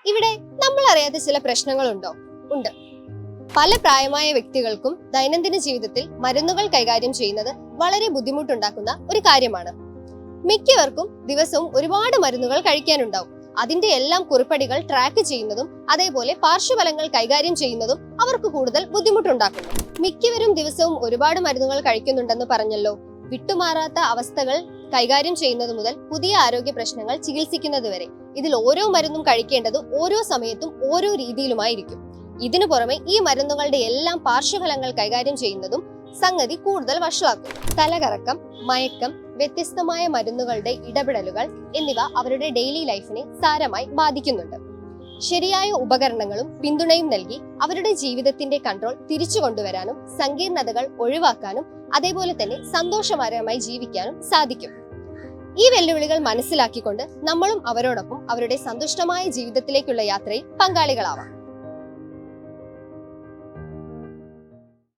ഇവിടെ നമ്മൾ അറിയാത്ത ചില പ്രശ്നങ്ങളുണ്ടോ? ഉണ്ട്. പല പ്രായമായ വ്യക്തികൾക്കും ദൈനംദിന ജീവിതത്തിൽ മരുന്നുകൾ കൈകാര്യം ചെയ്യുന്നത് വളരെ ബുദ്ധിമുട്ടുണ്ടാക്കുന്ന ഒരു കാര്യമാണ്. മിക്കവർക്കും ദിവസവും ഒരുപാട് മരുന്നുകൾ കഴിക്കാനുണ്ടാവും. അതിന്റെ എല്ലാം കുറിപ്പടികൾ ട്രാക്ക് ചെയ്യുന്നതും അതേപോലെ പാർശ്വഫലങ്ങൾ കൈകാര്യം ചെയ്യുന്നതും അവർക്ക് കൂടുതൽ ബുദ്ധിമുട്ടുണ്ടാക്കുന്നു. മിക്കവരും ദിവസവും ഒരുപാട് മരുന്നുകൾ കഴിക്കുന്നുണ്ടെന്ന് പറഞ്ഞല്ലോ. വിട്ടുമാറാത്ത അവസ്ഥകൾ കൈകാര്യം ചെയ്യുന്നത് മുതൽ പുതിയ ആരോഗ്യ പ്രശ്നങ്ങൾ ചികിത്സിക്കുന്നത് വരെ ഇതിൽ ഓരോ മരുന്നും കഴിക്കേണ്ടത് ഓരോ സമയത്തും ഓരോ രീതിയിലുമായിരിക്കും. ഇതിനു പുറമെ ഈ മരുന്നുകളുടെ എല്ലാം പാർശ്വഫലങ്ങൾ കൈകാര്യം ചെയ്യുന്നതും സംഗതി കൂടുതൽ വഷളാക്കും. തലകറക്കം, മയക്കം, വ്യത്യസ്തമായ മരുന്നുകളുടെ ഇടപെടലുകൾ എന്നിവ അവരുടെ ഡെയിലി ലൈഫിനെ സാരമായി ബാധിക്കുന്നുണ്ട്. ശരിയായ ഉപകരണങ്ങളും പിന്തുണയും നൽകി അവരുടെ ജീവിതത്തിന്റെ കൺട്രോൾ തിരിച്ചു കൊണ്ടുവരാനും സങ്കീർണതകൾ ഒഴിവാക്കാനും അതേപോലെ തന്നെ സന്തോഷകരമായി ജീവിക്കാനും സാധിക്കും. ഈ വെല്ലുവിളികൾ മനസ്സിലാക്കിക്കൊണ്ട് നമ്മളും അവരോടൊപ്പം അവരുടെ സന്തുഷ്ടമായ ജീവിതത്തിലേക്കുള്ള യാത്രയിൽ പങ്കാളികളാവാം.